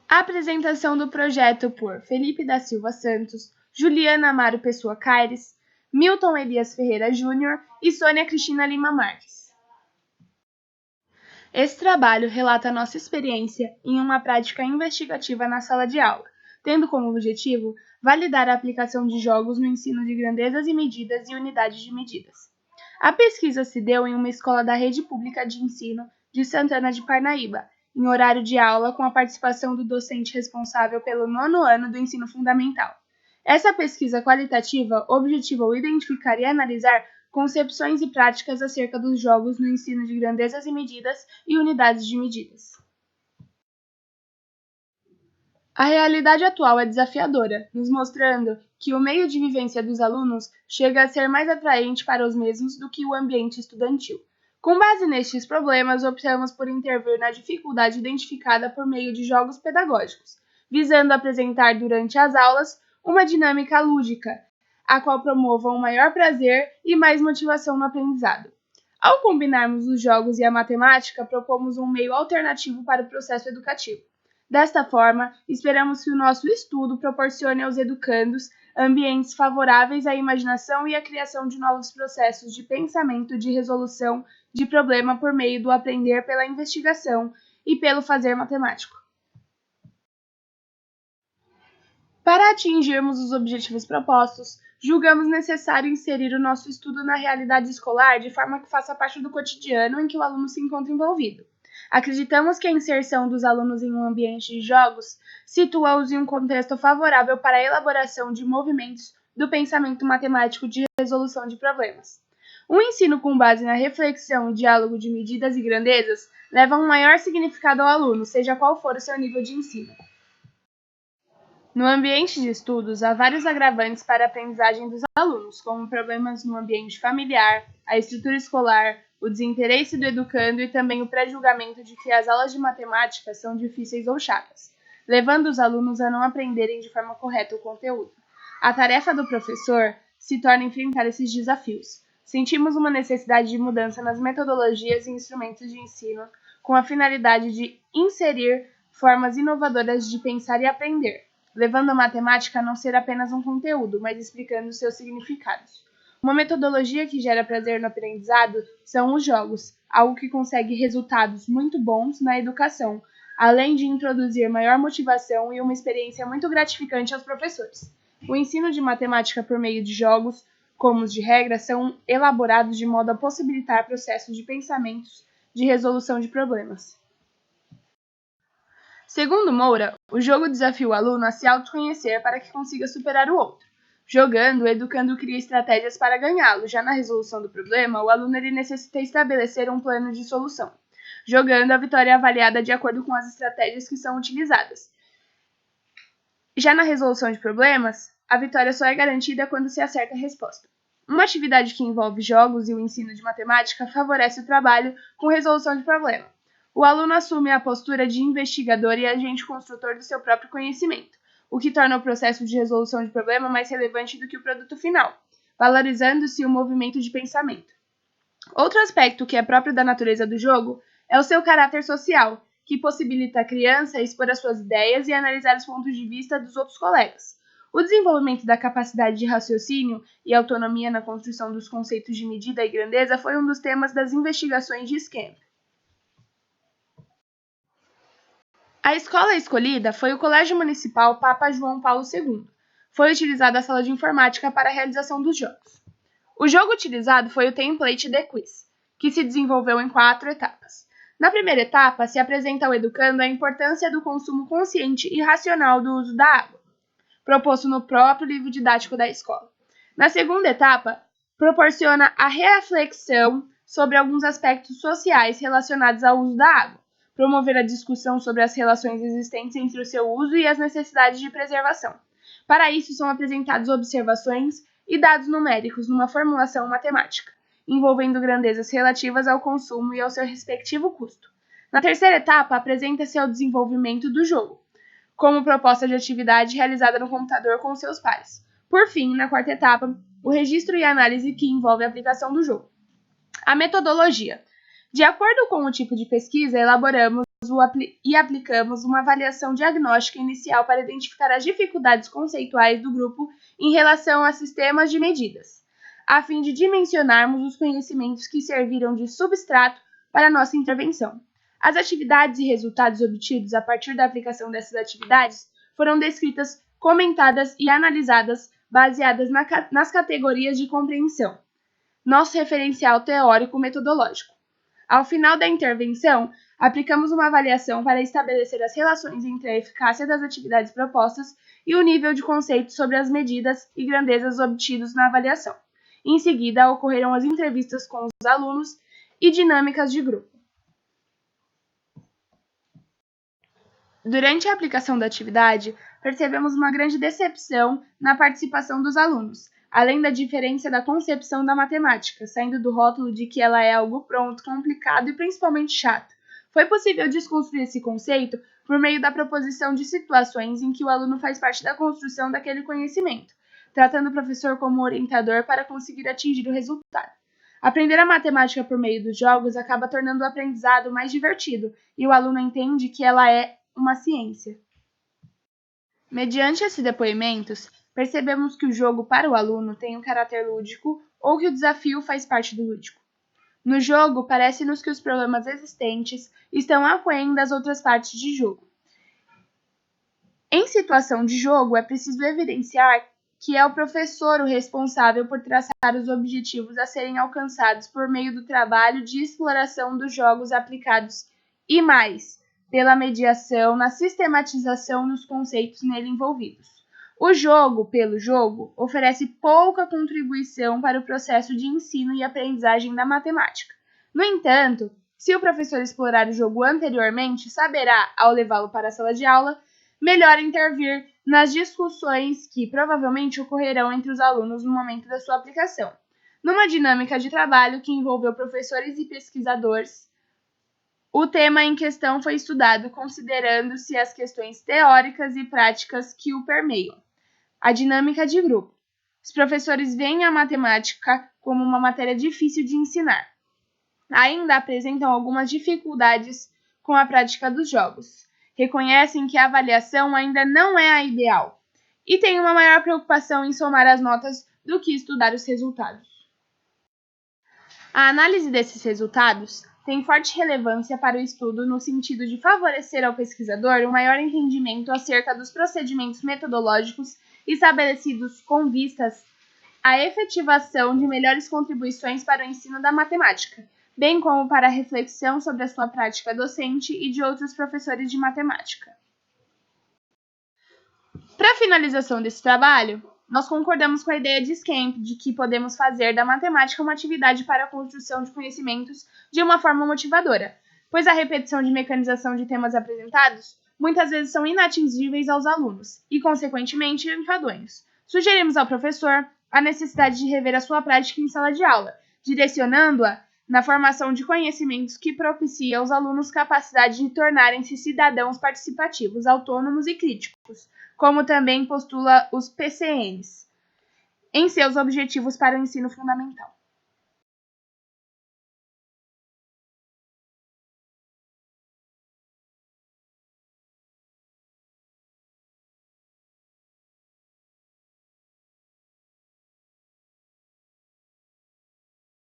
A apresentação do projeto por Felipe da Silva Santos, Juliana Amaro Pessoa Caires, Milton Elias Ferreira Júnior e Sônia Cristina Lima Marques. Esse trabalho relata nossa experiência em uma prática investigativa na sala de aula, tendo como objetivo validar a aplicação de jogos no ensino de grandezas e medidas e unidades de medidas. A pesquisa se deu em uma escola da rede pública de ensino de Santana de Parnaíba, em horário de aula com a participação do docente responsável pelo 9º ano do ensino fundamental. Essa pesquisa qualitativa objetivou identificar e analisar concepções e práticas acerca dos jogos no ensino de grandezas e medidas e unidades de medidas. A realidade atual é desafiadora, nos mostrando que o meio de vivência dos alunos chega a ser mais atraente para os mesmos do que o ambiente estudantil. Com base nestes problemas, optamos por intervir na dificuldade identificada por meio de jogos pedagógicos, visando apresentar durante as aulas uma dinâmica lúdica, a qual promova um maior prazer e mais motivação no aprendizado. Ao combinarmos os jogos e a matemática, propomos um meio alternativo para o processo educativo. Desta forma, esperamos que o nosso estudo proporcione aos educandos ambientes favoráveis à imaginação e à criação de novos processos de pensamento e de resolução de problema por meio do aprender pela investigação e pelo fazer matemático. Para atingirmos os objetivos propostos, julgamos necessário inserir o nosso estudo na realidade escolar de forma que faça parte do cotidiano em que o aluno se encontra envolvido. Acreditamos que a inserção dos alunos em um ambiente de jogos situa-os em um contexto favorável para a elaboração de movimentos do pensamento matemático de resolução de problemas. Um ensino com base na reflexão e diálogo de medidas e grandezas leva um maior significado ao aluno, seja qual for o seu nível de ensino. No ambiente de estudos, há vários agravantes para a aprendizagem dos alunos, como problemas no ambiente familiar, a estrutura escolar, o desinteresse do educando e também o pré-julgamento de que as aulas de matemática são difíceis ou chatas, levando os alunos a não aprenderem de forma correta o conteúdo. A tarefa do professor se torna enfrentar esses desafios. Sentimos uma necessidade de mudança nas metodologias e instrumentos de ensino, com a finalidade de inserir formas inovadoras de pensar e aprender, levando a matemática a não ser apenas um conteúdo, mas explicando seus significados. Uma metodologia que gera prazer no aprendizado são os jogos, algo que consegue resultados muito bons na educação, além de introduzir maior motivação e uma experiência muito gratificante aos professores. O ensino de matemática por meio de jogos, como os de regra, são elaborados de modo a possibilitar processos de pensamentos de resolução de problemas. Segundo Moura, o jogo desafia o aluno a se autoconhecer para que consiga superar o outro. Jogando, o educando cria estratégias para ganhá-lo. Já na resolução do problema, o aluno necessita estabelecer um plano de solução. Jogando, a vitória é avaliada de acordo com as estratégias que são utilizadas. Já na resolução de problemas, a vitória só é garantida quando se acerta a resposta. Uma atividade que envolve jogos e o ensino de matemática favorece o trabalho com resolução de problema. O aluno assume a postura de investigador e agente construtor do seu próprio conhecimento, o que torna o processo de resolução de problema mais relevante do que o produto final, valorizando-se o movimento de pensamento. Outro aspecto que é próprio da natureza do jogo é o seu caráter social, que possibilita a criança expor as suas ideias e analisar os pontos de vista dos outros colegas. O desenvolvimento da capacidade de raciocínio e autonomia na construção dos conceitos de medida e grandeza foi um dos temas das investigações de Scamp. A escola escolhida foi o Colégio Municipal Papa João Paulo II. Foi utilizada a sala de informática para a realização dos jogos. O jogo utilizado foi o Template The Quiz, que se desenvolveu em 4 etapas. Na primeira etapa, se apresenta ao educando a importância do consumo consciente e racional do uso da água, proposto no próprio livro didático da escola. Na segunda etapa, proporciona a reflexão sobre alguns aspectos sociais relacionados ao uso da água, promover a discussão sobre as relações existentes entre o seu uso e as necessidades de preservação. Para isso, são apresentadas observações e dados numéricos numa formulação matemática, envolvendo grandezas relativas ao consumo e ao seu respectivo custo. Na terceira etapa, apresenta-se ao desenvolvimento do jogo, como proposta de atividade realizada no computador com seus pares. Por fim, na quarta etapa, o registro e análise que envolve a aplicação do jogo. A metodologia. De acordo com o tipo de pesquisa, elaboramos e aplicamos uma avaliação diagnóstica inicial para identificar as dificuldades conceituais do grupo em relação a sistemas de medidas, a fim de dimensionarmos os conhecimentos que serviram de substrato para nossa intervenção. As atividades e resultados obtidos a partir da aplicação dessas atividades foram descritas, comentadas e analisadas baseadas nas categorias de compreensão, nosso referencial teórico-metodológico. Ao final da intervenção, aplicamos uma avaliação para estabelecer as relações entre a eficácia das atividades propostas e o nível de conceito sobre as medidas e grandezas obtidos na avaliação. Em seguida, ocorreram as entrevistas com os alunos e dinâmicas de grupo. Durante a aplicação da atividade, percebemos uma grande decepção na participação dos alunos, além da diferença da concepção da matemática, saindo do rótulo de que ela é algo pronto, complicado e principalmente chato. Foi possível desconstruir esse conceito por meio da proposição de situações em que o aluno faz parte da construção daquele conhecimento, tratando o professor como orientador para conseguir atingir o resultado. Aprender a matemática por meio dos jogos acaba tornando o aprendizado mais divertido e o aluno entende que ela é uma ciência. Mediante esses depoimentos, percebemos que o jogo para o aluno tem um caráter lúdico ou que o desafio faz parte do lúdico. No jogo, parece-nos que os problemas existentes estão aquém das outras partes de jogo. Em situação de jogo, é preciso evidenciar que é o professor o responsável por traçar os objetivos a serem alcançados por meio do trabalho de exploração dos jogos aplicados e mais, pela mediação na sistematização dos conceitos nele envolvidos. O jogo, pelo jogo, oferece pouca contribuição para o processo de ensino e aprendizagem da matemática. No entanto, se o professor explorar o jogo anteriormente, saberá, ao levá-lo para a sala de aula, melhor intervir nas discussões que provavelmente ocorrerão entre os alunos no momento da sua aplicação. Numa dinâmica de trabalho que envolveu professores e pesquisadores, o tema em questão foi estudado considerando-se as questões teóricas e práticas que o permeiam. A dinâmica de grupo. Os professores veem a matemática como uma matéria difícil de ensinar. Ainda apresentam algumas dificuldades com a prática dos jogos. Reconhecem que a avaliação ainda não é a ideal e têm uma maior preocupação em somar as notas do que estudar os resultados. A análise desses resultados tem forte relevância para o estudo no sentido de favorecer ao pesquisador um maior entendimento acerca dos procedimentos metodológicos estabelecidos com vistas à efetivação de melhores contribuições para o ensino da matemática, bem como para a reflexão sobre a sua prática docente e de outros professores de matemática. Para a finalização desse trabalho, nós concordamos com a ideia de Scamp de que podemos fazer da matemática uma atividade para a construção de conhecimentos de uma forma motivadora, pois a repetição de mecanização de temas apresentados muitas vezes são inatingíveis aos alunos e, consequentemente, enfadonhos. Sugerimos ao professor a necessidade de rever a sua prática em sala de aula, direcionando-a na formação de conhecimentos que propicia aos alunos capacidade de tornarem-se cidadãos participativos, autônomos e críticos, como também postula os PCNs, em seus objetivos para o ensino fundamental.